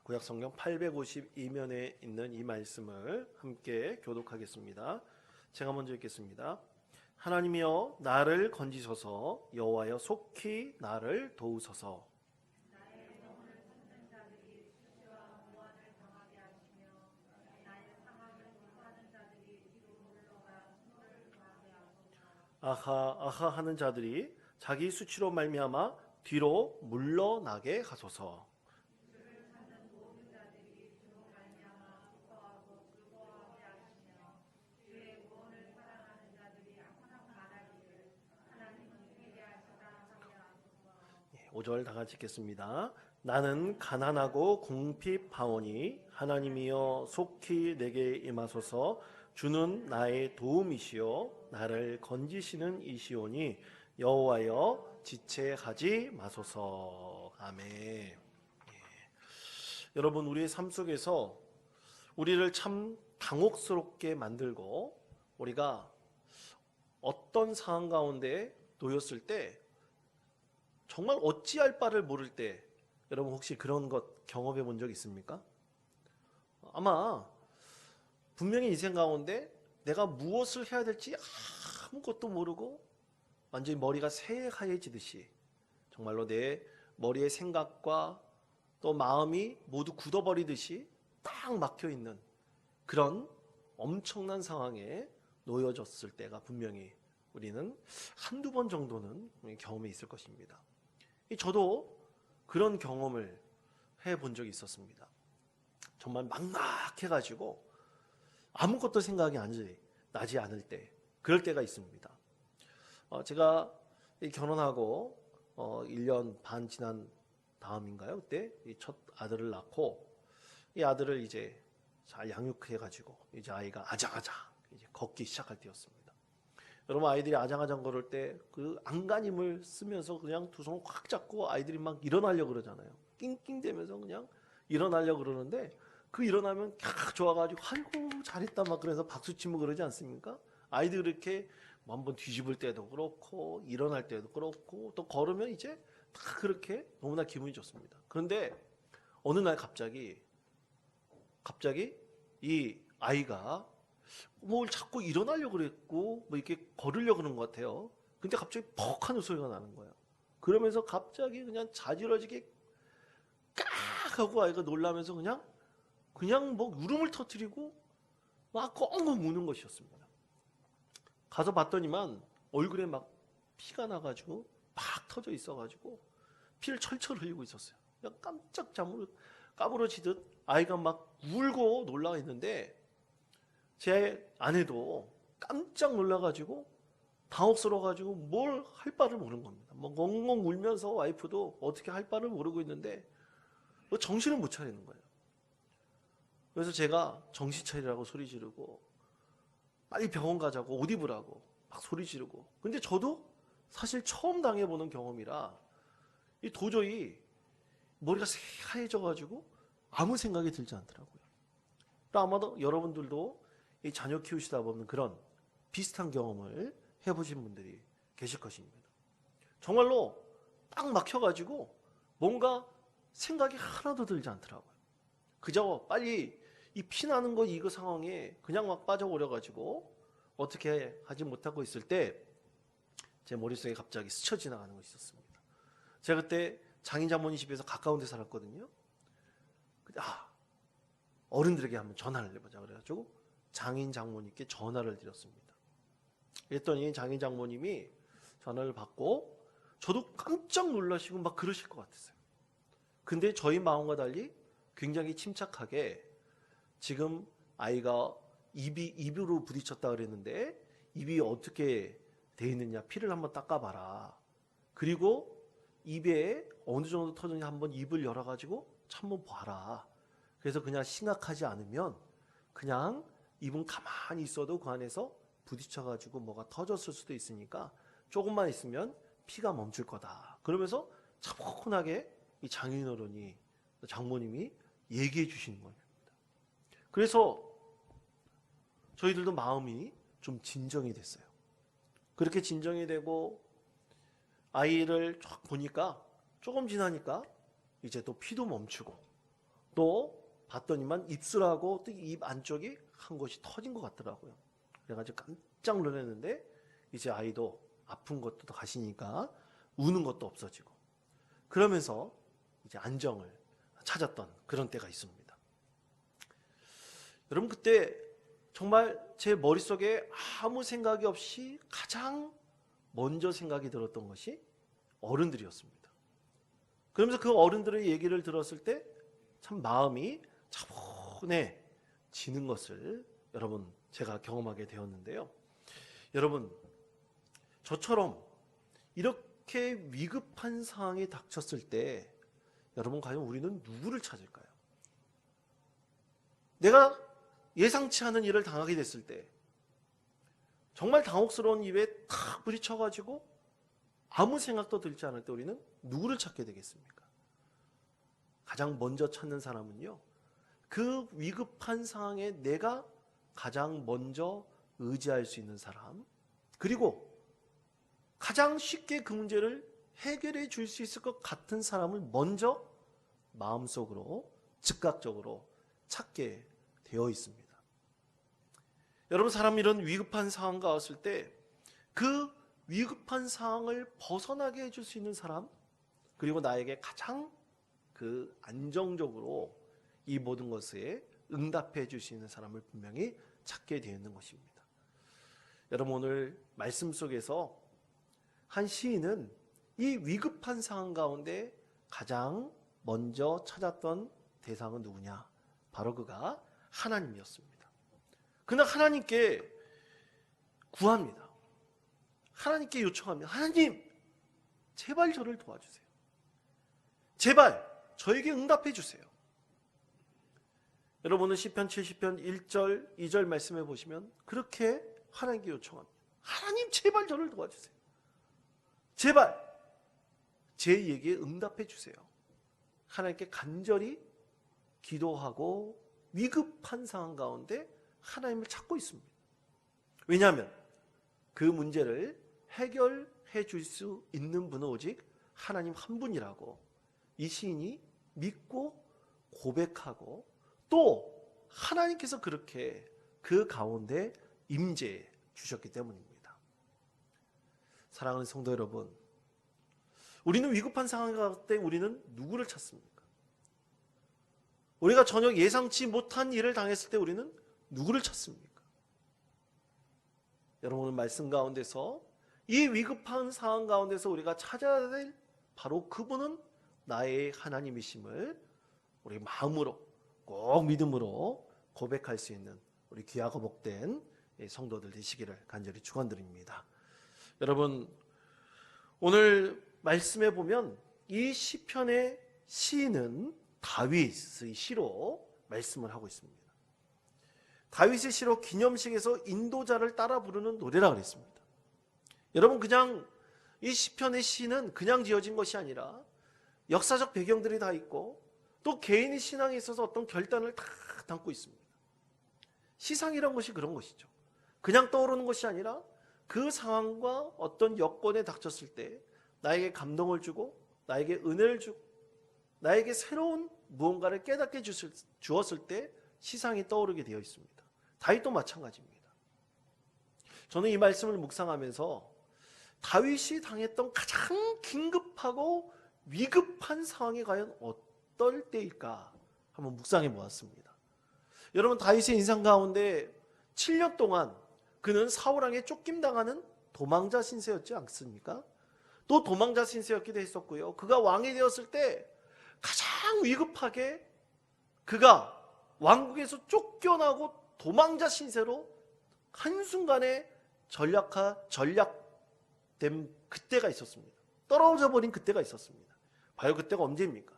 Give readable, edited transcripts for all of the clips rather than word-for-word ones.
구약 성경 852면에 있는 이 말씀을 함께 교독하겠습니다. 제가 먼저 읽겠습니다. 하나님이여 나를 건지소서, 여호와여 속히 나를 도우소서. 아하 하는 자들이 자기 수치로 말미암아 뒤로 물러나게 하소서. 예, 5절 다 같이 읽겠습니다. 나는 가난하고 궁핍하오니 하나님이여 속히 내게 임하소서. 주는 나의 도움이시요 나를 건지시는 이시오니 여호와여 지체하지 마소서. 아멘. 예. 여러분, 우리의 삶 속에서 우리를 참 당혹스럽게 만들고 우리가 어떤 상황 가운데 놓였을 때 정말 어찌할 바를 모를 때, 여러분 혹시 그런 것 경험해 본 적 있습니까? 아마 분명히 인생 가운데 내가 무엇을 해야 될지 아무것도 모르고 완전히 머리가 새하얘지듯이 정말로 내 머리의 생각과 또 마음이 모두 굳어버리듯이 딱 막혀있는 그런 엄청난 상황에 놓여졌을 때가 분명히 우리는 한두 번 정도는 경험이 있을 것입니다. 저도 그런 경험을 해본 적이 있었습니다. 정말 막막해가지고 아무것도 생각이 나지 않을 때, 그럴 때가 있습니다. 제가 결혼하고 1년 반 지난 다음인가요? 그때 첫 아들을 낳고 이 아들을 이제 잘 양육해가지고 이제 아이가 아장아장 이제 걷기 시작할 때였습니다. 여러분, 아이들이 아장아장 걸을 때 그 안간힘을 쓰면서 그냥 두 손을 확 잡고 아이들이 막 일어나려고 그러잖아요. 낑낑대면서 그냥 일어나려고 그러는데 그 일어나면 캬 좋아가지고 아이고 잘했다 막 그래서 박수치고 그러지 않습니까? 아이들 이렇게 한번 뒤집을 때도 그렇고 일어날 때도 그렇고 또 걸으면 이제 다 그렇게 너무나 기분이 좋습니다. 그런데 어느 날 갑자기 이 아이가 뭘 자꾸 일어나려고 그랬고 뭐 이렇게 걸으려고 그러는 것 같아요. 근데 갑자기 퍽 하는 소리가 나는 거예요. 그러면서 갑자기 그냥 자지러지게 깍 하고 아이가 놀라면서 그냥 뭐 울음을 터뜨리고 막 꽁꽁 우는 것이었습니다. 가서 봤더니만 얼굴에 막 피가 나가지고 팍 터져 있어가지고 피를 철철 흘리고 있었어요. 그냥 깜짝 까무러지듯 아이가 막 울고 놀라 있는데 제 아내도 깜짝 놀라가지고 당혹스러워가지고 뭘 할 바를 모르는 겁니다. 뭐 엉엉 울면서 와이프도 어떻게 할 바를 모르고 있는데 정신을 못 차리는 거예요. 그래서 제가 정신 차리라고 소리 지르고 빨리 병원 가자고 옷 입으라고 막 소리 지르고, 근데 저도 사실 처음 당해보는 경험이라 도저히 머리가 새하얘져가지고 아무 생각이 들지 않더라고요. 아마도 여러분들도 이 자녀 키우시다 보면 그런 비슷한 경험을 해보신 분들이 계실 것입니다. 정말로 딱 막혀가지고 뭔가 생각이 하나도 들지 않더라고요. 그저 빨리 이 피나는 거 이거 상황에 그냥 막 빠져버려가지고 어떻게 하지 못하고 있을 때 제 머릿속에 갑자기 스쳐 지나가는 것이 있었습니다. 제가 그때 장인 장모님 집에서 가까운 데 살았거든요. 어른들에게 한번 전화를 해보자 그래가지고 장인 장모님께 전화를 드렸습니다. 그랬더니 장인 장모님이 전화를 받고 저도 깜짝 놀라시고 막 그러실 것 같았어요. 근데 저희 마음과 달리 굉장히 침착하게 지금 아이가 입으로 부딪혔다 그랬는데 입이 어떻게 돼 있느냐 피를 한번 닦아봐라. 그리고 입에 어느 정도 터졌냐 한번 입을 열어가지고 한번 봐라. 그래서 그냥 심각하지 않으면 그냥 입은 가만히 있어도 그 안에서 부딪혀가지고 뭐가 터졌을 수도 있으니까 조금만 있으면 피가 멈출 거다. 그러면서 차분하게 이 장인어른이 장모님이 얘기해 주시는 겁니다. 그래서 저희들도 마음이 좀 진정이 됐어요. 그렇게 진정이 되고 아이를 쫙 보니까 조금 지나니까 이제 또 피도 멈추고 또 봤더니만 입술하고 또 입 안쪽이 한 곳이 터진 것 같더라고요. 그래가지고 깜짝 놀랐는데 이제 아이도 아픈 것도 가시니까 우는 것도 없어지고 그러면서 이제 안정을 찾았던 그런 때가 있습니다. 여러분 그때 정말 제 머릿속에 아무 생각이 없이 가장 먼저 생각이 들었던 것이 어른들이었습니다. 그러면서 그 어른들의 얘기를 들었을 때 참 마음이 차분해지는 것을 여러분 제가 경험하게 되었는데요. 여러분 저처럼 이렇게 위급한 상황이 닥쳤을 때 여러분 과연 우리는 누구를 찾을까요? 내가 예상치 않은 일을 당하게 됐을 때 정말 당혹스러운 입에 탁 부딪혀가지고 아무 생각도 들지 않을 때 우리는 누구를 찾게 되겠습니까? 가장 먼저 찾는 사람은요, 그 위급한 상황에 내가 가장 먼저 의지할 수 있는 사람, 그리고 가장 쉽게 그 문제를 해결해 줄 수 있을 것 같은 사람을 먼저 마음속으로 즉각적으로 찾게 되어 있습니다. 여러분 사람이 이런 위급한 상황가 왔을 때 그 위급한 상황을 벗어나게 해줄 수 있는 사람, 그리고 나에게 가장 그 안정적으로 이 모든 것에 응답해 줄 수 있는 사람을 분명히 찾게 되어 있는 것입니다. 여러분 오늘 말씀 속에서 한 시인은 이 위급한 상황 가운데 가장 먼저 찾았던 대상은 누구냐? 바로 그가 하나님이었습니다. 그는 하나님께 구합니다. 하나님께 요청합니다. 하나님, 제발 저를 도와주세요. 제발 저에게 응답해 주세요. 여러분 오늘 시편 70편 1절 2절 말씀해 보시면 그렇게 하나님께 요청합니다. 하나님 제발 저를 도와주세요. 제발 제 얘기에 응답해 주세요. 하나님께 간절히 기도하고 위급한 상황 가운데 하나님을 찾고 있습니다. 왜냐하면 그 문제를 해결해 줄 수 있는 분은 오직 하나님 한 분이라고 이 시인이 믿고 고백하고 또 하나님께서 그렇게 그 가운데 임재해 주셨기 때문입니다. 사랑하는 성도 여러분, 우리는 위급한 상황 가운데 우리는 누구를 찾습니까? 우리가 전혀 예상치 못한 일을 당했을 때 우리는 누구를 찾습니까? 여러분 오늘 말씀 가운데서 이 위급한 상황 가운데서 우리가 찾아야 될 바로 그분은 나의 하나님이심을 우리 마음으로 꼭 믿음으로 고백할 수 있는 우리 귀하고 복된 성도들 되시기를 간절히 축원드립니다. 여러분 오늘 말씀에 보면 이 시편의 시인은 다윗의 시로 말씀을 하고 있습니다. 다윗의 시로 기념식에서 인도자를 따라 부르는 노래라 그랬습니다. 여러분 그냥 이 시편의 시는 그냥 지어진 것이 아니라 역사적 배경들이 다 있고 또 개인의 신앙에 있어서 어떤 결단을 다 담고 있습니다. 시상이란 것이 그런 것이죠. 그냥 떠오르는 것이 아니라 그 상황과 어떤 여건에 닥쳤을 때 나에게 감동을 주고 나에게 은혜를 주고 나에게 새로운 무언가를 깨닫게 주었을 때 시상이 떠오르게 되어 있습니다. 다윗도 마찬가지입니다. 저는 이 말씀을 묵상하면서 다윗이 당했던 가장 긴급하고 위급한 상황이 과연 어떨 때일까 한번 묵상해 보았습니다. 여러분 다윗의 인생 가운데 7년 동안 그는 사울왕에 쫓김당하는 도망자 신세였지 않습니까? 또 도망자 신세였기도 했었고요. 그가 왕이 되었을 때 가장 위급하게 그가 왕국에서 쫓겨나고 도망자 신세로 한순간에 전락된 그때가 있었습니다. 떨어져 버린 그때가 있었습니다. 바로 그때가 언제입니까?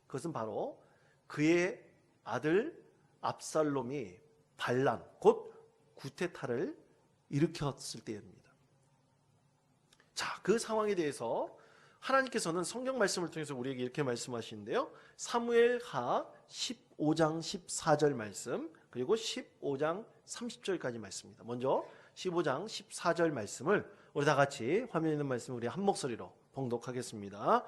그것은 바로 그의 아들 압살롬이 반란 곧 구테타를 일으켰을 때입니다. 자, 그 상황에 대해서 하나님께서는 성경 말씀을 통해서 우리에게 이렇게 말씀하시는데요. 사무엘하 15장 14절 말씀 그리고 15장 30절까지 말씀입니다. 먼저 15장 14절 말씀을 우리 다 같이 화면에 있는 말씀 우리 한 목소리로 봉독하겠습니다.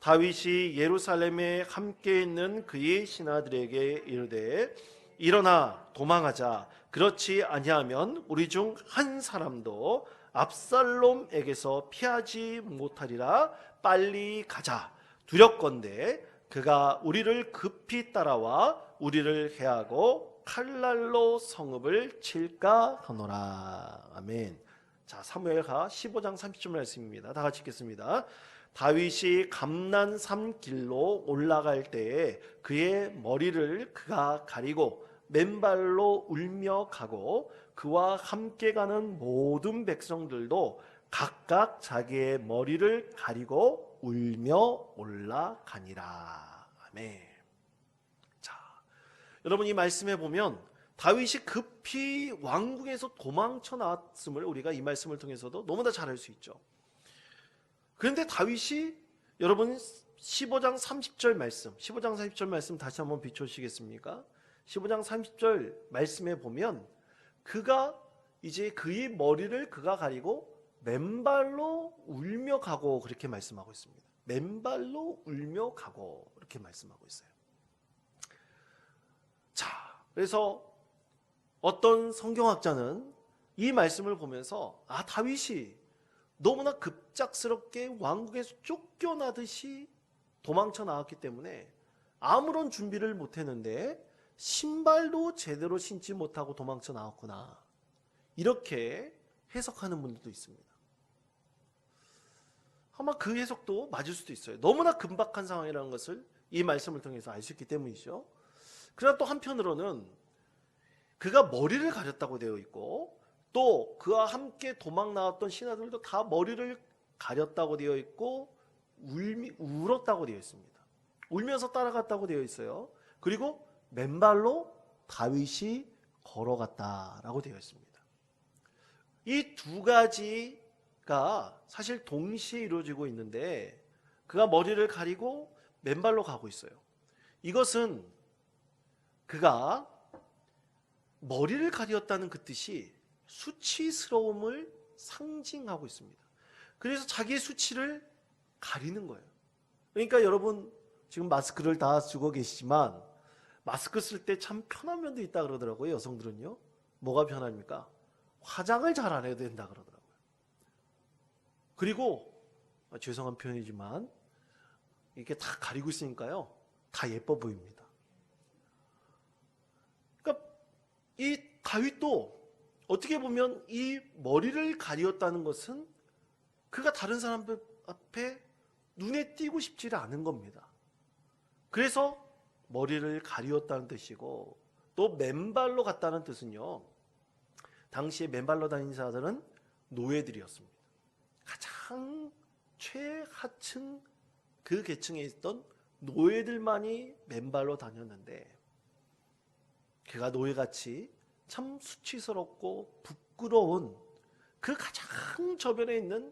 다윗이 예루살렘에 함께 있는 그의 신하들에게 이르되 일어나 도망하자. 그렇지 아니하면 우리 중 한 사람도 압살롬에게서 피하지 못하리라. 빨리 가자. 두렵건대 그가 우리를 급히 따라와 우리를 해하고 칼날로 성읍을 칠까 하노라. 아멘. 자, 사무엘하 15장 30절 말씀입니다. 다 같이 읽겠습니다. 다윗이 감난산 길로 올라갈 때에 그의 머리를 그가 가리고 맨발로 울며 가고 그와 함께 가는 모든 백성들도 각각 자기의 머리를 가리고 울며 올라가니라. 아멘. 자, 여러분 이 말씀에 보면 다윗이 급히 왕궁에서 도망쳐 나왔음을 우리가 이 말씀을 통해서도 너무나 잘 알 수 있죠. 그런데 다윗이 여러분 15장 30절 말씀 다시 한번 비춰주시겠습니까? 15장 30절 말씀에 보면 그가 이제 그의 머리를 그가 가리고 맨발로 울며 가고 그렇게 말씀하고 있습니다. 맨발로 울며 가고 이렇게 말씀하고 있어요. 자, 그래서 어떤 성경학자는 이 말씀을 보면서 다윗이 너무나 급작스럽게 왕국에서 쫓겨나듯이 도망쳐 나왔기 때문에 아무런 준비를 못했는데 신발도 제대로 신지 못하고 도망쳐 나왔구나, 이렇게 해석하는 분들도 있습니다. 아마 그 해석도 맞을 수도 있어요. 너무나 긴박한 상황이라는 것을 이 말씀을 통해서 알 수 있기 때문이죠. 그러나 또 한편으로는 그가 머리를 가렸다고 되어 있고 또 그와 함께 도망 나왔던 신하들도 다 머리를 가렸다고 되어 있고 울었다고 되어 있습니다. 울면서 따라갔다고 되어 있어요. 그리고 맨발로 다윗이 걸어갔다라고 되어 있습니다. 이 두 가지가 사실 동시에 이루어지고 있는데 그가 머리를 가리고 맨발로 가고 있어요. 이것은 그가 머리를 가리었다는 그 뜻이 수치스러움을 상징하고 있습니다. 그래서 자기의 수치를 가리는 거예요. 그러니까 여러분 지금 마스크를 다 쓰고 계시지만 마스크 쓸 때 참 편한 면도 있다 그러더라고요. 여성들은요. 뭐가 편합니까? 화장을 잘 안 해야 된다 그러더라고요. 그리고 죄송한 표현이지만 이렇게 다 가리고 있으니까요, 다 예뻐 보입니다. 그러니까 이 다윗도 어떻게 보면 이 머리를 가리었다는 것은 그가 다른 사람들 앞에 눈에 띄고 싶지 않은 겁니다. 그래서 머리를 가리었다는 뜻이고, 또 맨발로 갔다는 뜻은요, 당시에 맨발로 다니는 자들은 노예들이었습니다. 가장 최하층 그 계층에 있던 노예들만이 맨발로 다녔는데 그가 노예같이 참 수치스럽고 부끄러운 그 가장 저변에 있는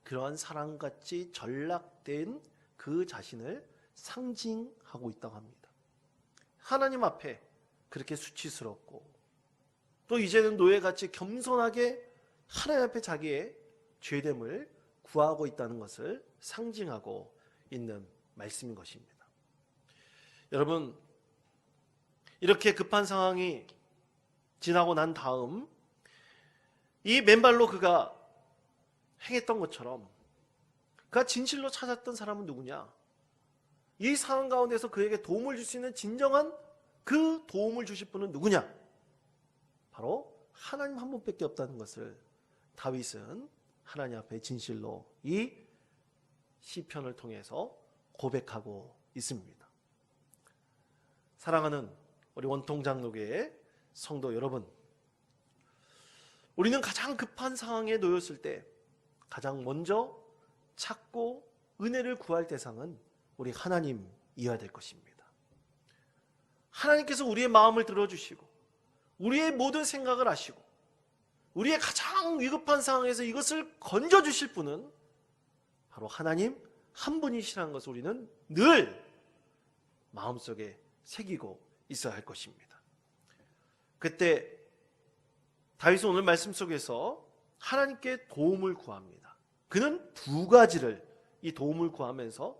그러한 사람같이 전락된 그 자신을 상징하고 있다고 합니다. 하나님 앞에 그렇게 수치스럽고 또 이제는 노예같이 겸손하게 하나님 앞에 자기의 죄됨을 구하고 있다는 것을 상징하고 있는 말씀인 것입니다. 여러분, 이렇게 급한 상황이 지나고 난 다음 이 맨발로 그가 행했던 것처럼 그가 진실로 찾았던 사람은 누구냐? 이 상황 가운데서 그에게 도움을 줄 수 있는 진정한 그 도움을 주실 분은 누구냐? 바로 하나님 한 분밖에 없다는 것을 다윗은 하나님 앞에 진실로 이 시편을 통해서 고백하고 있습니다. 사랑하는 우리 원통장로교회 성도 여러분, 우리는 가장 급한 상황에 놓였을 때 가장 먼저 찾고 은혜를 구할 대상은 우리 하나님이어야 될 것입니다. 하나님께서 우리의 마음을 들어주시고 우리의 모든 생각을 아시고 우리의 가장 위급한 상황에서 이것을 건져주실 분은 바로 하나님 한 분이시라는 것을 우리는 늘 마음속에 새기고 있어야 할 것입니다. 그때 다윗은 오늘 말씀 속에서 하나님께 도움을 구합니다. 그는 두 가지를 이 도움을 구하면서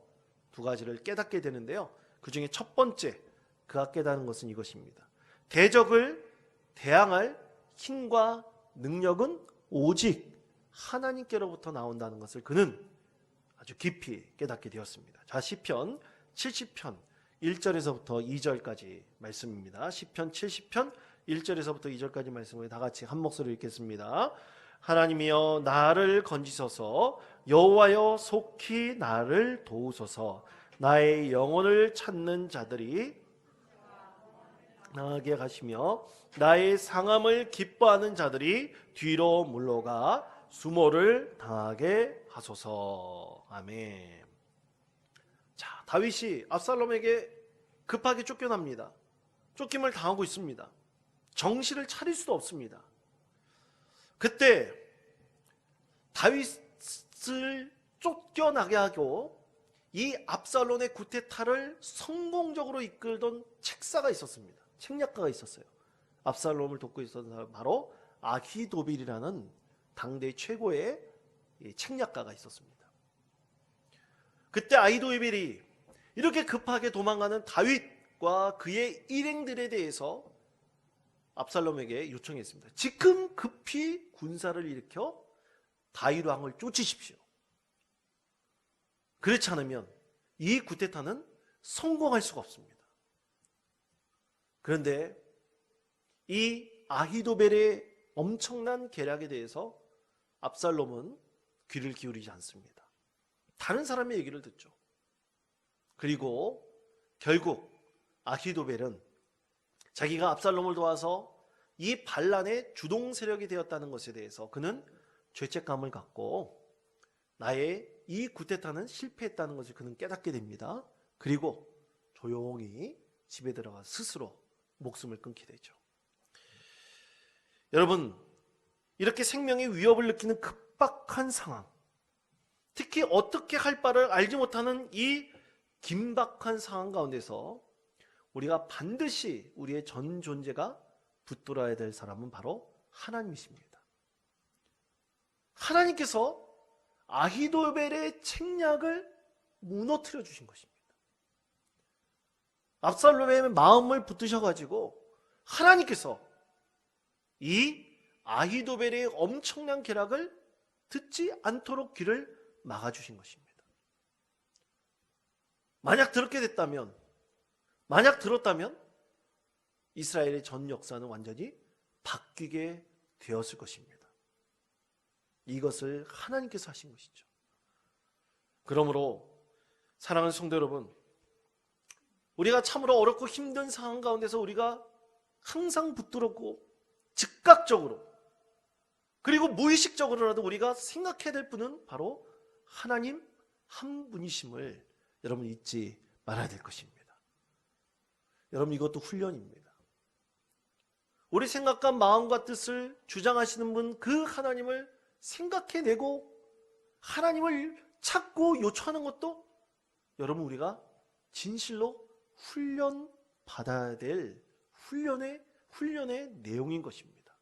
두 가지를 깨닫게 되는데요. 그 중에 첫 번째 그가 깨닫는 것은 이것입니다. 대적을 대항할 힘과 능력은 오직 하나님께로부터 나온다는 것을 그는 아주 깊이 깨닫게 되었습니다. 자, 시편 70편 1절에서부터 2절까지 말씀입니다. 시편 70편 1절에서부터 2절까지 말씀을 다 같이 한 목소리로 읽겠습니다. 하나님이여 나를 건지소서, 여호와여 속히 나를 도우소서. 나의 영혼을 찾는 자들이 나아게 가시며 나의 상함을 기뻐하는 자들이 뒤로 물러가 수모를 당하게 하소서. 아멘. 자, 다윗이 압살롬에게 급하게 쫓겨납니다. 쫓김을 당하고 있습니다. 정신을 차릴 수도 없습니다. 그때 다윗을 쫓겨나게 하고 이 압살롬의 구테타를 성공적으로 이끌던 책사가 있었습니다. 책략가가 있었어요. 압살롬을 돕고 있었던 사람 바로 아히도빌이라는 당대 최고의 책략가가 있었습니다. 그때 아히도빌이 이렇게 급하게 도망가는 다윗과 그의 일행들에 대해서 압살롬에게 요청했습니다. 지금 급히 군사를 일으켜 다윗 왕을 쫓으십시오. 그렇지 않으면 이 구테타는 성공할 수가 없습니다. 그런데 이 아히도벨의 엄청난 계략에 대해서 압살롬은 귀를 기울이지 않습니다. 다른 사람의 얘기를 듣죠. 그리고 결국 아히도벨은 자기가 압살롬을 도와서 이 반란의 주동 세력이 되었다는 것에 대해서 그는 죄책감을 갖고 나의 이 구테타는 실패했다는 것을 그는 깨닫게 됩니다. 그리고 조용히 집에 들어가 스스로 목숨을 끊게 되죠. 여러분, 이렇게 생명의 위협을 느끼는 급박한 상황, 특히 어떻게 할 바를 알지 못하는 이 긴박한 상황 가운데서 우리가 반드시 우리의 전 존재가 붙들어야 될 사람은 바로 하나님이십니다. 하나님께서 아히도벨의 책략을 무너뜨려 주신 것입니다. 압살롬의 마음을 붙드셔가지고 하나님께서 이 아히도벨의 엄청난 계략을 듣지 않도록 귀를 막아주신 것입니다. 만약 들었다면 이스라엘의 전 역사는 완전히 바뀌게 되었을 것입니다. 이것을 하나님께서 하신 것이죠. 그러므로 사랑하는 성도 여러분, 우리가 참으로 어렵고 힘든 상황 가운데서 우리가 항상 붙들었고 즉각적으로 그리고 무의식적으로라도 우리가 생각해야 될 분은 바로 하나님 한 분이심을 여러분 잊지 말아야 될 것입니다. 여러분, 이것도 훈련입니다. 우리 생각과 마음과 뜻을 주장하시는 분, 그 하나님을 생각해내고 하나님을 찾고 요청하는 것도 여러분 우리가 진실로 훈련 받아야 될 훈련의 내용인 것입니다.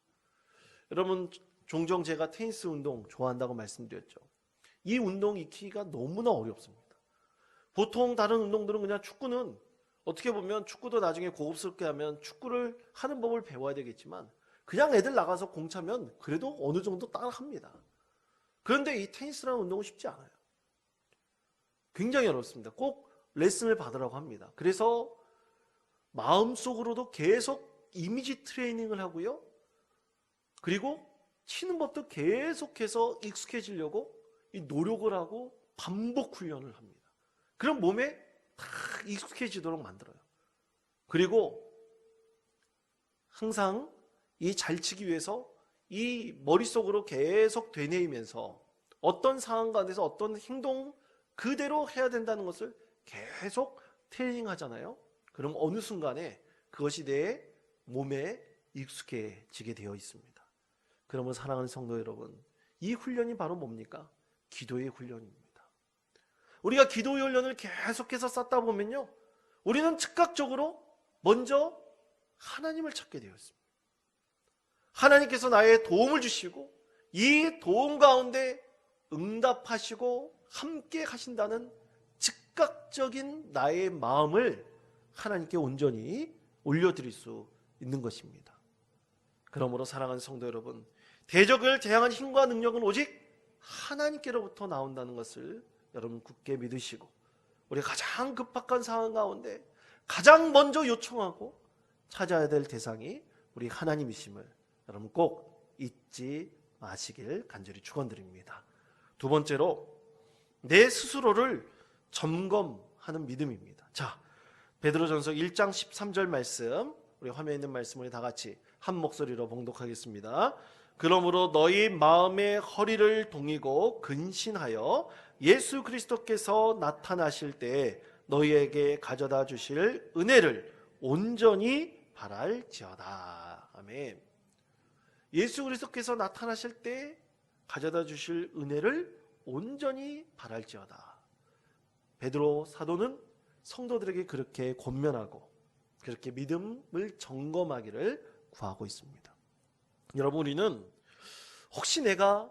여러분, 종종 제가 테니스 운동 좋아한다고 말씀드렸죠. 이 운동 익히기가 너무나 어렵습니다. 보통 다른 운동들은 그냥 축구는 어떻게 보면 축구도 나중에 고급스럽게 하면 축구를 하는 법을 배워야 되겠지만 그냥 애들 나가서 공 차면 그래도 어느 정도 따라합니다. 그런데 이 테니스라는 운동은 쉽지 않아요. 굉장히 어렵습니다. 꼭 레슨을 받으라고 합니다. 그래서 마음속으로도 계속 이미지 트레이닝을 하고요. 그리고 치는 법도 계속해서 익숙해지려고 이 노력을 하고 반복 훈련을 합니다. 그럼 몸에 다 익숙해지도록 만들어요. 그리고 항상 이 잘 치기 위해서 이 머릿속으로 계속 되뇌이면서 어떤 상황 가운데서 어떤 행동 그대로 해야 된다는 것을 계속 트레이닝 하잖아요. 그럼 어느 순간에 그것이 내 몸에 익숙해지게 되어 있습니다. 그러면 사랑하는 성도 여러분, 이 훈련이 바로 뭡니까? 기도의 훈련입니다. 우리가 기도의 훈련을 계속해서 쌓다 보면요, 우리는 즉각적으로 먼저 하나님을 찾게 되어 있습니다. 하나님께서 나의 도움을 주시고 이 도움 가운데 응답하시고 함께 하신다는 즉각적인 나의 마음을 하나님께 온전히 올려드릴 수 있는 것입니다. 그러므로 사랑하는 성도 여러분, 대적을 대항한 힘과 능력은 오직 하나님께로부터 나온다는 것을 여러분 굳게 믿으시고, 우리가 가장 급박한 상황 가운데 가장 먼저 요청하고 찾아야 될 대상이 우리 하나님이심을 여러분 꼭 잊지 마시길 간절히 축원드립니다. 두 번째로, 내 스스로를 점검하는 믿음입니다. 자, 베드로전서 1장 13절 말씀, 우리 화면에 있는 말씀을 다 같이 한 목소리로 봉독하겠습니다. 그러므로 너희 마음의 허리를 동이고 근신하여 예수 그리스도께서 나타나실 때 너희에게 가져다 주실 은혜를 온전히 바랄지어다. 아멘. 예수 그리스도께서 나타나실 때 가져다 주실 은혜를 온전히 바랄지어다. 베드로 사도는 성도들에게 그렇게 권면하고 그렇게 믿음을 점검하기를 구하고 있습니다. 여러분, 우리는 혹시 내가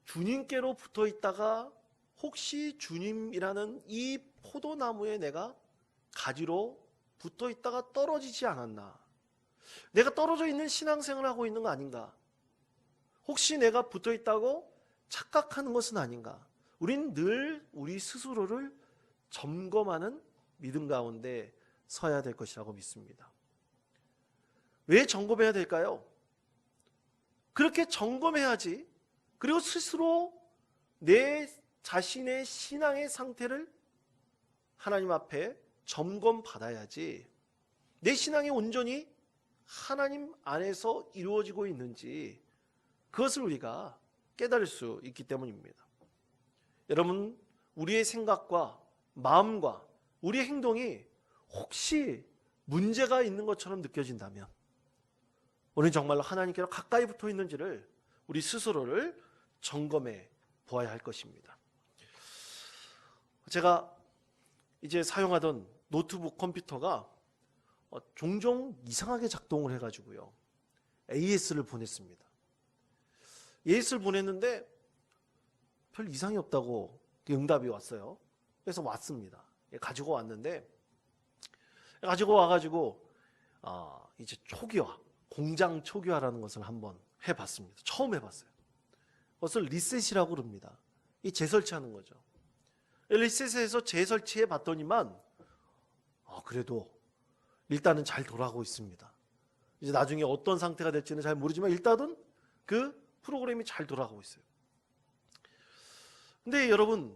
주님께로 붙어 있다가 혹시 주님이라는 이 포도나무에 내가 가지로 붙어 있다가 떨어지지 않았나? 내가 떨어져 있는 신앙생활을 하고 있는 거 아닌가? 혹시 내가 붙어 있다고 착각하는 것은 아닌가? 우린 늘 우리 스스로를 점검하는 믿음 가운데 서야 될 것이라고 믿습니다. 왜 점검해야 될까요? 그렇게 점검해야지, 그리고 스스로 내 자신의 신앙의 상태를 하나님 앞에 점검받아야지, 내 신앙이 온전히 하나님 안에서 이루어지고 있는지 그것을 우리가 깨달을 수 있기 때문입니다. 여러분, 우리의 생각과 마음과 우리의 행동이 혹시 문제가 있는 것처럼 느껴진다면 우리는 정말로 하나님께로 가까이 붙어 있는지를 우리 스스로를 점검해 보아야 할 것입니다. 제가 이제 사용하던 노트북 컴퓨터가 종종 이상하게 작동을 해가지고요, AS를 보냈습니다. AS를 보냈는데 별 이상이 없다고 응답이 왔어요. 그래서 왔습니다. 가지고 왔는데, 가지고 와가지고 이제 초기화, 공장 초기화라는 것을 한번 해봤습니다. 처음 해봤어요. 그것을 리셋이라고 그럽니다. 이 재설치하는 거죠. 리셋해서 재설치해 봤더니만 그래도 일단은 잘 돌아가고 있습니다. 이제 나중에 어떤 상태가 될지는 잘 모르지만 일단은 그 프로그램이 잘 돌아가고 있어요. 근데 여러분,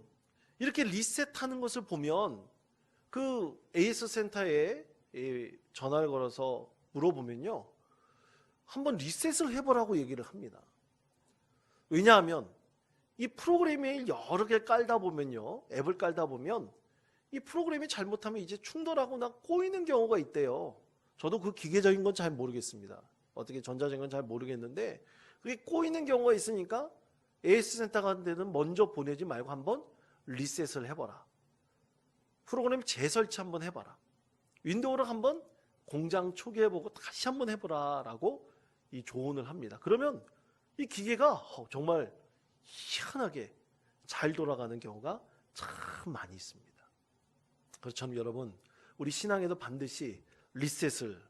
이렇게 리셋하는 것을 보면 그 AS 센터에 전화를 걸어서 물어보면요, 한번 리셋을 해보라고 얘기를 합니다. 왜냐하면 이 프로그램을 여러 개 깔다 보면요, 앱을 깔다 보면 이 프로그램이 잘못하면 이제 충돌하거나 꼬이는 경우가 있대요. 저도 그 기계적인 건 잘 모르겠습니다. 어떻게 전자적인 건 잘 모르겠는데 그게 꼬이는 경우가 있으니까 AS 센터 같은 데는 먼저 보내지 말고 한번 리셋을 해봐라. 프로그램 재설치 한번 해봐라. 윈도우를 한번 공장 초기해보고 다시 한번 해보라 라고 이 조언을 합니다. 그러면 이 기계가 정말 희한하게 잘 돌아가는 경우가 참 많이 있습니다. 그렇죠, 여러분, 우리 신앙에도 반드시 리셋을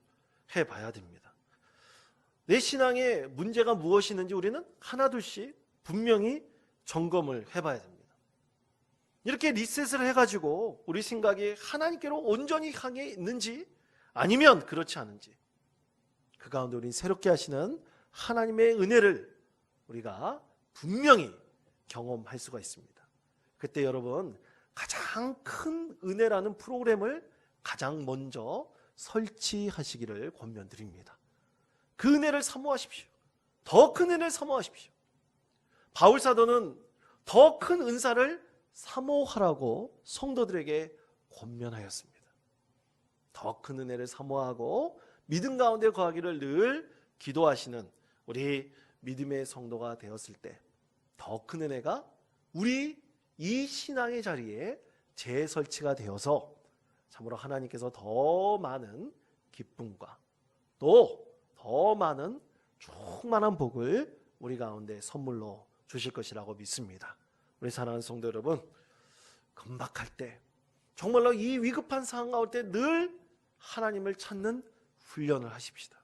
해봐야 됩니다. 내 신앙에 문제가 무엇이 있는지 우리는 하나둘씩 분명히 점검을 해봐야 됩니다. 이렇게 리셋을 해가지고 우리 생각이 하나님께로 온전히 향해 있는지 아니면 그렇지 않은지, 그 가운데 우리는 새롭게 하시는 하나님의 은혜를 우리가 분명히 경험할 수가 있습니다. 그때 여러분, 가장 큰 은혜라는 프로그램을 가장 먼저 설치하시기를 권면드립니다. 그 은혜를 사모하십시오. 더 큰 은혜를 사모하십시오. 바울 사도는 더 큰 은사를 사모하라고 성도들에게 권면하였습니다. 더 큰 은혜를 사모하고 믿음 가운데 거하기를 늘 기도하시는 우리 믿음의 성도가 되었을 때 더 큰 은혜가 우리 이 신앙의 자리에 재설치가 되어서 참으로 하나님께서 더 많은 기쁨과 또 더 많은 충만한 복을 우리 가운데 선물로 주실 것이라고 믿습니다. 우리 사랑하는 성도 여러분, 금박할 때 정말로 이 위급한 상황 가운데 늘 하나님을 찾는 훈련을 하십시다.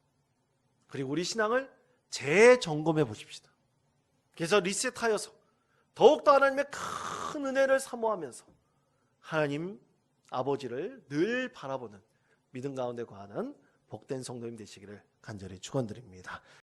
그리고 우리 신앙을 재점검해 보십시다. 그래서 리셋하여서 더욱더 하나님의 큰 은혜를 사모하면서 하나님 아버지를 늘 바라보는 믿음 가운데 거하는 복된 성도님 되시기를 간절히 축원드립니다.